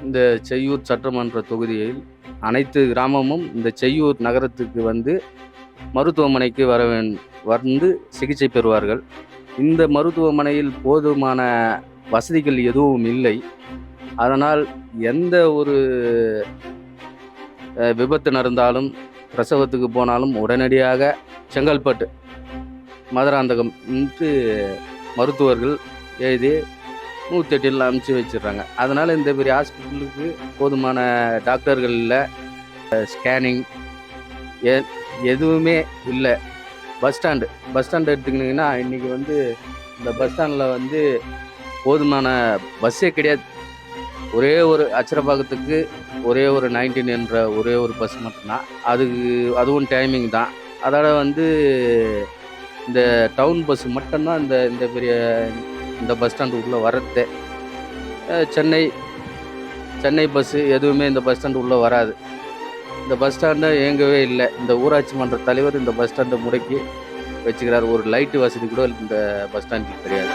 இந்த செய்யூர் சட்டமன்ற தொகுதியில் அனைத்து கிராமமும் இந்த செய்யூர் நகரத்துக்கு வந்து மருத்துவமனைக்கு வந்து சிகிச்சை பெறுவார்கள். இந்த மருத்துவமனையில் போதுமான வசதிகள் எதுவும் இல்லை. அதனால் எந்த ஒரு விபத்து நடந்தாலும், பிரசவத்துக்கு போனாலும் உடனடியாக செங்கல்பட்டு மதுராந்தகம் என்று மருத்துவர்கள் எழுதி 108ல் அனுப்பிச்சி வச்சிடுறாங்க. அதனால் இந்த பெரிய ஹாஸ்பிட்டலுக்கு போதுமான டாக்டர்கள் இல்லை, ஸ்கேனிங் எதுவுமே இல்லை. பஸ் ஸ்டாண்டு எடுத்துக்கிட்டிங்கன்னா இன்றைக்கி வந்து இந்த பஸ் ஸ்டாண்டில் வந்து போதுமான பஸ்ஸே கிடையாது. ஒரே ஒரு அச்சரப்பாக்கத்துக்கு ஒரே ஒரு 19 என்ற ஒரே ஒரு பஸ் மட்டும்தான். அதுவும் டைமிங் தான். அதோட வந்து இந்த டவுன் பஸ் மட்டும்தான் இந்த பெரிய இந்த பஸ் ஸ்டாண்டு உள்ளே வர்றதே. சென்னை பஸ்ஸு எதுவுமே இந்த பஸ் ஸ்டாண்டு உள்ளே வராது. இந்த பஸ் ஸ்டாண்டை இயங்கவே இல்லை. இந்த ஊராட்சி மன்ற தலைவர் இந்த பஸ் ஸ்டாண்டை முடக்கி வச்சுக்கிறார். ஒரு லைட்டு வசதி கூட இந்த பஸ் ஸ்டாண்டுக்கு கிடையாது.